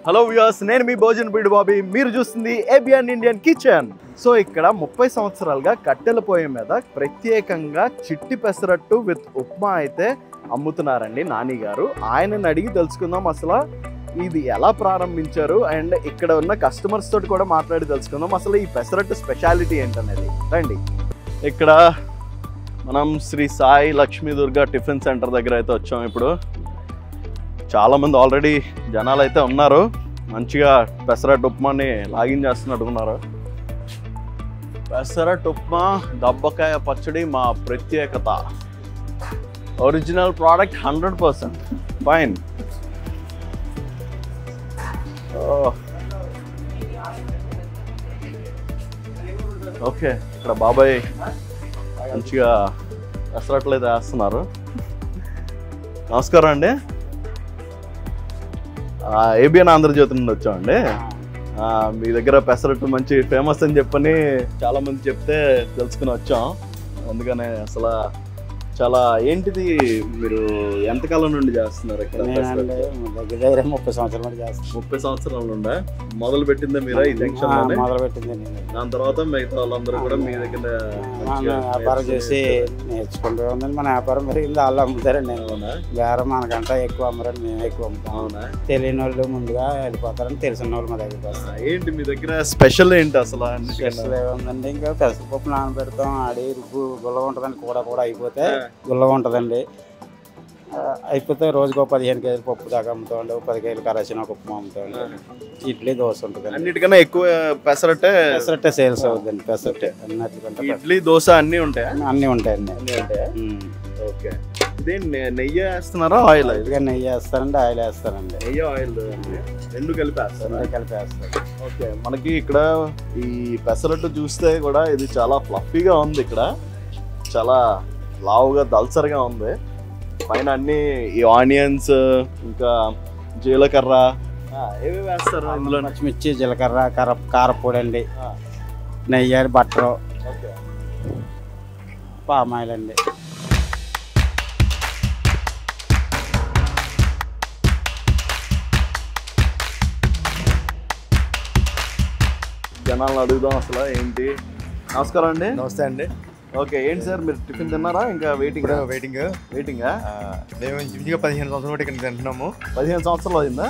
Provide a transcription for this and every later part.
Hello viewers, నేను మీ భోజన్ PD Bobby. మీరు చూస్తుంది ABN ఇండియన్ కిచెన్. సో ఇక్కడ 30 సంవత్సరాలుగా కట్టెల పొయ్యి మీద ప్రత్యేకంగా చిట్టి పెసరట్టు విత్ ఉప్మా అయితే అమ్ముతున్నారండి నాని గారు. ఆయనని అడిగి తెలుసుకుందాం అసలు ఇది ఎలా ప్రారంభించారు అండ్ ఇక్కడ ఉన్న కస్టమర్స్ తోటి కూడా మాట్లాడి తెలుసుకుందాం అసలు ఈ పెసరట్టు స్పెషాలిటీ ఏంటనేది. రండి. ఇక్కడ మనం శ్రీ సాయి లక్ష్మీ దుర్గా టిఫిన్ సెంటర్ దగ్గర అయితే వచ్చాం. ఇప్పుడు చాలామంది ఆల్రెడీ జనాలు అయితే ఉన్నారు. మంచిగా పెసరట్టు ఉప్మాని లాగిన్ చేస్తున్నట్టున్నారు. పెసరట్టు ఉప్మా దబ్బకాయ పచ్చడి మా ప్రత్యేకత. Original product 100%. ఫైన్. ఓకే, ఇక్కడ బాబాయ్ మంచిగా పెసరట్లు అయితే వేస్తున్నారు. నమస్కారం అండి. ABN ఆంధ్రజ్యోతి నుండి వచ్చామండి. మీ దగ్గర పెసరట్టు మంచి ఫేమస్ అని చెప్పని చాలా మంది చెప్తే తెలుసుకుని వచ్చాం. అందుకనే అసలు చాలా ఏంటిది, మీరు ఎంతకాలం నుండి చేస్తున్నారు ఇక్కడ? దగ్గర 30 సంవత్సరాల నుండి చేస్తాను. 30 సంవత్సరాల నుండి మొదలు పెట్టిందే మీరా ఈ జంక్షన్? మొదలు పెట్టింది. దాని తర్వాత మిగతా వాళ్ళందరూ కూడా మీ దగ్గర వ్యాపారం చేసి నేర్చుకుంటూ ఉందని మన వ్యాపారం పెరిగింది. వాళ్ళు అమ్ముతారండి. వేరే మనకంటే ఎక్కువ అమ్మరండి, మేము ఎక్కువ అమ్ముతాం. అవునా? తెలియని వాళ్ళు ముందుగా వెళ్ళిపోతారని తెలిసిన వాళ్ళు మా దగ్గరికి వస్తారు. ఏంటి మీ దగ్గర స్పెషల్ ఏంటి అసలు? స్పెషల్ ఏముందండి, ఇంకా పెసరపప్పు నానబెడతాం, ఆడి రుబ్బు గుల్లగా ఉంటుందండి. కూడా అయిపోతే గుల్లగా ఉంటుందండి. అయిపోతే రోజుకో 15 కేజీలు పప్పు దాకా అమ్ముతామండి. 10 కేజీలు కరాచిన ఉప్మా అమ్ముతామండి. ఇడ్లీ దోశ ఉంటుంది. అన్నిటికన్నా ఎక్కువ పెసరట్టే సేల్స్ అవుతుందండి. పెసరట్టే అన్నిటికంటే. ఇడ్లీ దోశ అన్నీ ఉంటాయా? అన్నీ ఉంటాయండి. అన్నీ ఉంటాయా? ఓకే. ఇదే నెయ్యి వేస్తున్నారా ఆయిల్? ఇదిగా నెయ్యి వేస్తారండి, ఆయిల్ వేస్తారండి. నెయ్యి ఆయిల్ రెండు కలిపేస్తారు. ఓకే. మనకి ఇక్కడ ఈ పెసరట్టు చూస్తే కూడా ఇది చాలా ఫ్లఫీగా ఉంది. ఇక్కడ చాలా లావుగా దల్సర్గా ఉంది. పైన అన్ని ఈ ఆనియన్స్ ఇంకా జీలకర్ర ఏవి వేస్తారు ఇందులో? పచ్చిమిర్చి, జీలకర్ర, కారపొడి అండి, నెయ్యి, బట్టరు, పామాయిల్ అండి. జనాలను అడుగుదాం అసలు ఏంటి. నమస్కారం అండి. నమస్తే అండి. ఓకే. ఏంటి సార్, మీరు టిఫిన్ తిన్నారా? ఇంకా వెయిటింగా? మేము ఇంచుమించుగా 15 సంవత్సరాల బట్టి ఇక్కడ తింటున్నాము. 15 సంవత్సరాలు అయిందా?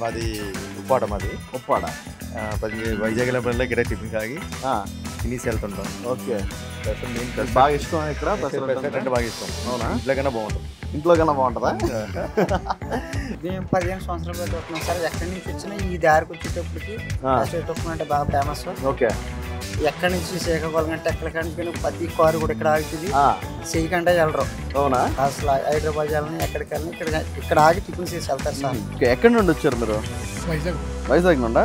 మాది ఉప్పాడ. ఉప్పాడ. వైజాగ్ ఇక్కడ టిఫిన్ కాగి తినేసి వెళ్తుంటాం. ఓకే. బాగా ఇష్టం ఇక్కడ పెసరట్టు అంటే బాగా ఇష్టం. అవునా? ఇంట్లో కన్నా బాగుంటుంది. ఇంట్లో కన్నా బాగుంటుందా? మేము 15 సంవత్సరాలు బట్టి వస్తున్నాం సార్. ఎక్కడి నుంచి వచ్చినా ఈ దారికి వచ్చేటప్పటికి ఉప్మా అంటే బాగా ఫేమస్. ఓకే. ఎక్కడి నుంచి శ్రీకాకుళం అంటే ఎక్కడికంటే ప్రతి కారు కూడా ఇక్కడ ఆగుతుంది. చేయకుండా వెళ్ళరు. అవునా? అసలు హైదరాబాద్ వెళ్ళని ఎక్కడికి వెళ్ళని ఇక్కడ ఆగి టిఫిన్ చేసి వెళ్తారు సార్. ఎక్కడి నుండి వచ్చారు మీరు? వైజాగ్ నుండా?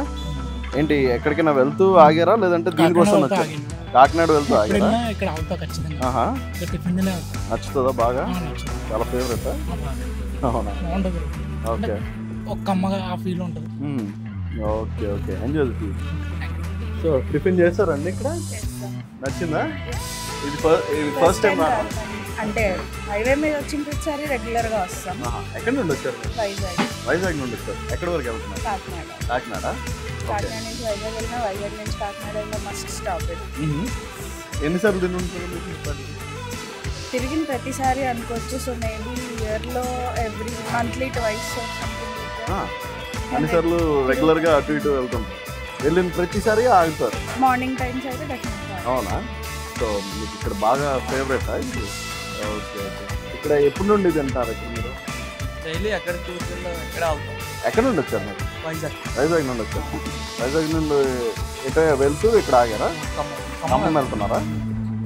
ఏంటి ఎక్కడికైనా వెళ్తూ ఆగారా లేదంటే దీనికోసం వచ్చారు? కాకినాడ వెళ్తూ ఆగారా? నచ్చుతుందా బాగా? చాలా ఫేవరెట్. అవునా? Okay. Okay okay. Enjoy. So tiffin చేస్తారండి ఇక్కడ? నచ్చిందా? ఇది ఫస్ట్ టైం అంటే హైవే మీద వచ్చిన ప్రతిసారి రెగ్యులర్ గా వస్తాం. ఎక్కడి నుండి వచ్చారు? వైజాగ్ నుండి వచ్చారు. ఎక్కడి వరకు వెళ్తున్నారు? కాకినాడ. కాకినాడ నుంచి వైజాగ్ వెళ్ళినా, వైజాగ్ నుంచి కాకినాడ వెళ్ళినా మస్ట్ స్టాప్. ఎన్నిసార్లు తిని తిరిగిన ప్రతిసారి అనుకోవచ్చు. సో మేబీ ఇయర్లో ఎవ్రీ మంత్లీ ట్వైస్. అన్నిసార్లు రెగ్యులర్ గా అటు ఇటు వెళ్తుంటారు. వెళ్ళిన ప్రతిసారి ఆగుతారు. మార్నింగ్ టైమ్స్ అయితే డెఫినెట్గా. అవునా? సో మీకు ఇక్కడ బాగా ఫేవరెట్? Okay okay. ఇక్కడ ఎప్పటి నుండి తింటారు ఇక్కడ మీరు? డైలీ ఎక్కడ ఎక్కడ నుండి వచ్చారు మీరు? వైజాగ్ నుండి వచ్చారు. వైజాగ్ నుండి ఇటే వెళ్తూ ఇక్కడ ఆగారా? ఖమ్మం వెళ్తున్నారా?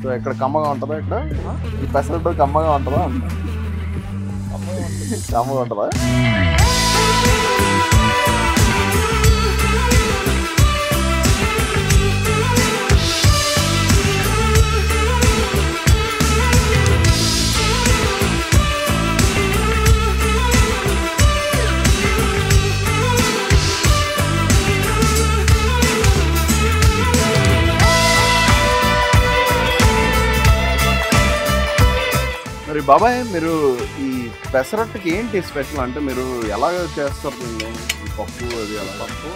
సో ఇక్కడ కమ్మగా ఉంటుందా? ఇక్కడ ఈ పెసరట్టు కమ్మగా ఉంటుందా? కమ్మగా ఉంటుందా? మరి బాబాయ్, మీరు ఈ పెసరట్టుకి ఏంటి స్పెషల్ అంటే మీరు ఎలా చేస్తారు దీన్ని? ఈ పప్పు అది ఎలా? పప్పు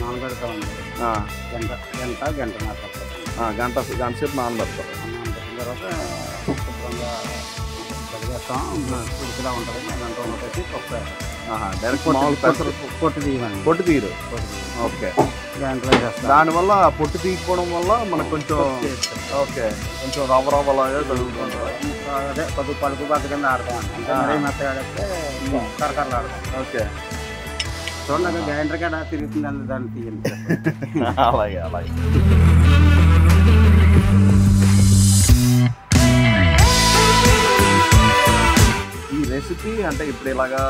నానబెడతామండి. గంట సేపు నానబెడతారు. నానబెట్టిన తర్వాత శుభ్రంగా కడిగేస్తాం. ఉడికిలా ఉంటుంది. గంట ఉండేసి పప్పు డైరెక్ట్ పెసరట్టు పొట్టు తీయమండి. పొట్టు తీయరు. ఓకే. దాంట్లో వేస్తాం. దానివల్ల పొట్టు తీయకపోవడం వల్ల మనకు కొంచెం ఓకే కొంచెం రవ్వలాగా తగులుతుంటుంది. అదే కొద్ది పలుకు బద్ద కింద ఆడతామండి. అంటే మరీ మెత్తగా ఆడితే కరకరలు ఆడతాం. ఓకే. చూడండి గ్రైండర్ కాడ తిరుగుతుంది దాన్ని తీయండి. అలాగే. ఈ రెసిపీ అంటే ఇప్పుడు ఇలాగా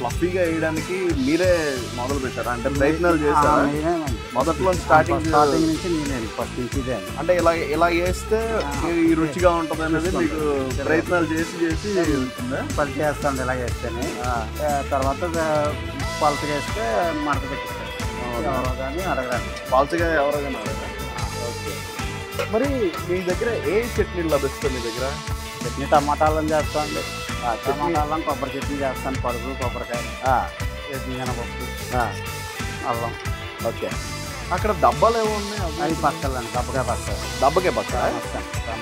ఫ్లఫీగా వేయడానికి మీరే మొదలు పెట్టారా? అంటే ప్రయత్నాలు చేశారా? మొదట్లో స్టార్టింగ్ నుంచి నేనే ఫస్ట్ నుంచి ఇదే అంటే ఇలా వేస్తే ఈ రుచిగా ఉంటుంది అనేది మీకు ప్రయత్నాలు చేసి ఉంటుందా? పది చేస్తాను ఇలా వేస్తేనే. తర్వాత పలసగా వేస్తే మడత పెట్టేస్తాను. ఎవరో కానీ అడగరాండి. పలసగా ఎవరో కానీ అడగరా? ఓకే. మరి మీ దగ్గర ఏ చట్నీలు లభిస్తుంది? మీ దగ్గర చట్నీ టమాటాలను చేస్తామండి. టమాటాలను కొబ్బరి చట్నీ చేస్తాను. పరుపు కొబ్బరికాయ మినపప్పు అల్లం. ఓకే. అక్కడ డబ్బాలు ఏమో ఉన్నాయి? అవి పక్కలండి. దబ్బకాయ పక్క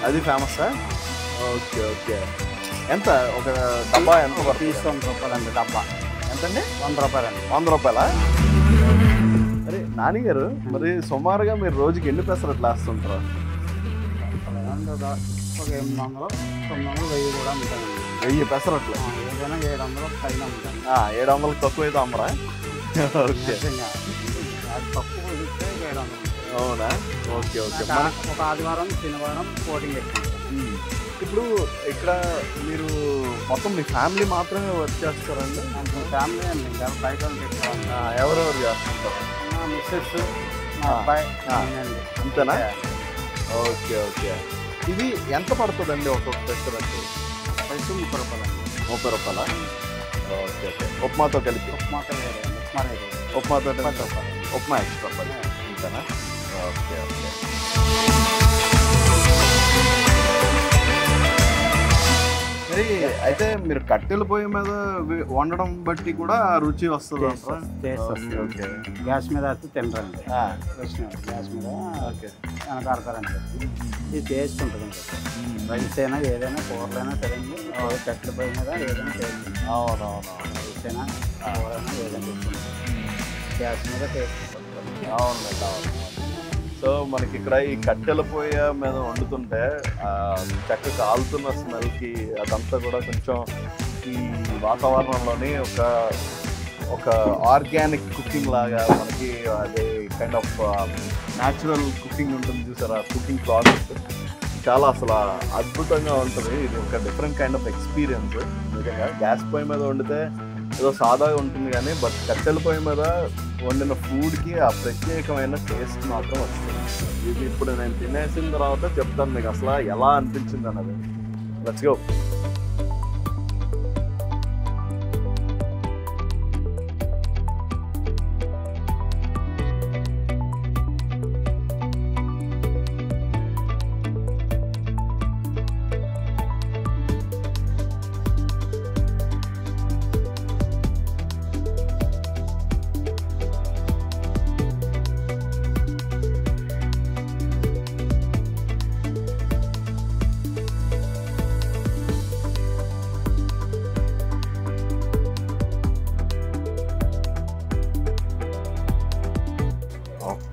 అది ఫేమస్సా? ఓకే. ఎంత ఒక డబ్బా ఎంత పీస్ 100 రూపాయలండి. డబ్బా ఎంతండి? 100 రూపాయలండి. 100 రూపాయలా? అరే నాని గారు, మరి సుమారుగా మీరు రోజుకి ఎన్ని పెసరట్లు వేస్తుంటారు? ఒక 800, 900, 1000 కూడా ఉంటాయండి. 1000 పెసరట్లు? ఏదైనా 700 పైన ఉంటాయి. 700 తక్కువ అయితే అమ్మరా? ఓకే. అది తక్కువ ఇస్తే 700. అవునా? ఓకే. ఒక ఆదివారం శనివారం కోటింగ్ పెట్టాను. ఇప్పుడు ఇక్కడ మీరు మొత్తం మీ ఫ్యామిలీ మాత్రమే వర్క్ చేస్తారండి? ఫ్యామిలీ అండి. ఇంకా బయట పెట్టాను. ఎవరెవరు చేస్తుంటారు? నా మిస్సెస్, మా అబ్బాయి అండి. అంతేనా? ఓకే. ఇది ఎంత పడుతుందండి ఒక్కొక్క పెసరట్టు? 30 రూపాయలండి. 30 రూపాయలా? ఓకే. ఉప్మాతో కలిపి? ఉప్మాతో ఉప్మాతో 10 రూపాయలు. ఉప్మా ఎక్స్ట్రా రూపాయలు అంతేనా? ఓకే. మరి అయితే మీరు కట్టెల పొయ్యి మీద వండడం బట్టి కూడా రుచి వస్తుంది. ఓకే. గ్యాస్ మీద అయితే తినరండి. గ్యాస్ మీద వెనకాడతారండి. ఇది టేస్ట్ ఉంటుందండి. రైస్ అయినా ఏదైనా కూరలైనా సరేండి. కట్టెల పొయ్యి మీద ఏదైనా టేస్ట్. అవునవును. రైస్ అయినా కూరైనా ఏదైనా గ్యాస్ మీద టేస్ట్ ఉంటుంది. అవునండి. సో మనకి ఇక్కడ ఈ కట్టెల పొయ్యి మీద వండుతుంటే చక్కగా కాలుతున్న స్మెల్కి అదంతా కూడా కొంచెం ఈ వాతావరణంలోని ఒక ఆర్గానిక్ కుకింగ్ లాగా మనకి అది కైండ్ ఆఫ్ న్యాచురల్ కుకింగ్ ఉంటుంది చూసారా? కుకింగ్ ప్రాసెస్ చాలా అసలు అద్భుతంగా ఉంటుంది. ఇది ఒక డిఫరెంట్ కైండ్ ఆఫ్ ఎక్స్పీరియన్స్. నిజంగా గ్యాస్ పొయ్యి మీద వండితే ఏదో సాదాగా ఉంటుంది కానీ బట్ కట్టెల పొయ్యి మీద వండిన ఫుడ్కి ఆ ప్రత్యేకమైన టేస్ట్ మాత్రం వస్తుంది. ఇది ఇప్పుడు నేను తినేసిన తర్వాత చెప్తాను మీకు అసలు ఎలా అనిపించింది అన్నది. Let's go.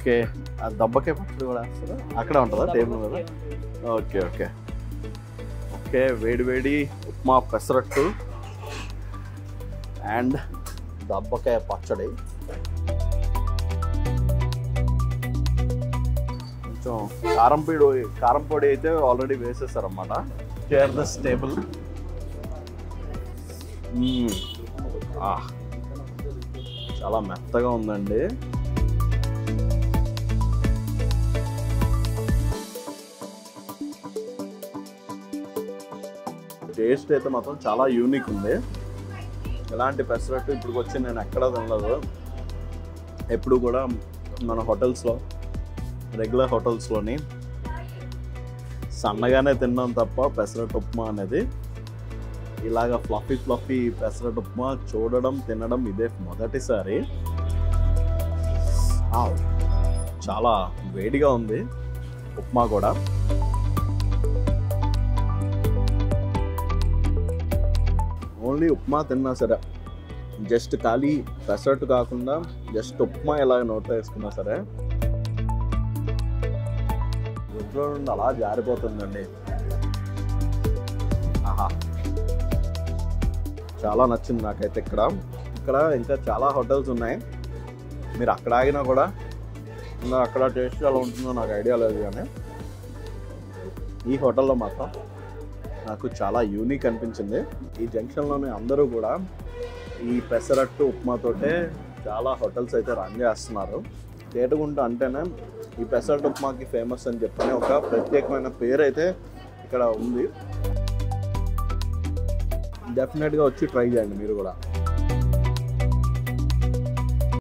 ఓకే. ఆ దబ్బకాయ పచ్చడి కూడా వేస్తారా? అక్కడ ఉంటుందా టేబుల్ మీద? ఓకే. వేడి ఉప్మా పెసరట్టు అండ్ దబ్బకాయ పచ్చడి. కొంచెం కారం పొడి అయితే ఆల్రెడీ వేసేసారన్నమాట. Share this table. చాలా మెత్తగా ఉందండి. టేస్ట్ అయితే మాత్రం చాలా యూనిక్ ఉంది. ఎలాంటి పెసరట్టు ఇప్పుడు వచ్చి నేను ఎక్కడా తినలేదు. ఎప్పుడు కూడా మన హోటల్స్లో రెగ్యులర్ హోటల్స్లోని సన్నగానే తిన్నాం తప్ప పెసరట్టు ఉప్మా అనేది ఇలాగ ఫ్లఫీ పెసరట్టు ఉప్మా చూడడం తినడం ఇదే మొదటిసారి. చాలా వేడిగా ఉంది ఉప్మా కూడా. ఓన్లీ ఉప్మా తిన్నా సరే, జస్ట్ ఖాళీ పెసరట్టు కాకుండా జస్ట్ ఉప్మా ఇలాగ నోట్లో వేసుకున్నా సరే రుచిలో నుండి అలా జారిపోతుందండి. ఆహా, చాలా నచ్చింది నాకైతే. ఇక్కడ ఇంకా చాలా హోటల్స్ ఉన్నాయి, మీరు అక్కడ ఆగినా కూడా అక్కడ టేస్ట్ ఎలా ఉంటుందో నాకు ఐడియా లేదు, కానీ ఈ హోటల్లో మాత్రం నాకు చాలా యూనిక్ అనిపించింది. ఈ జంక్షన్లోనే అందరూ కూడా ఈ పెసరట్టు ఉప్మాతోటే చాలా హోటల్స్ అయితే రన్ చేస్తున్నారు. తేటగుంట అంటేనే ఈ పెసరట్టు ఉప్మాకి ఫేమస్ అని చెప్పని ఒక ప్రత్యేకమైన పేరు అయితే ఇక్కడ ఉంది. డెఫినెట్గా వచ్చి ట్రై చేయండి మీరు కూడా.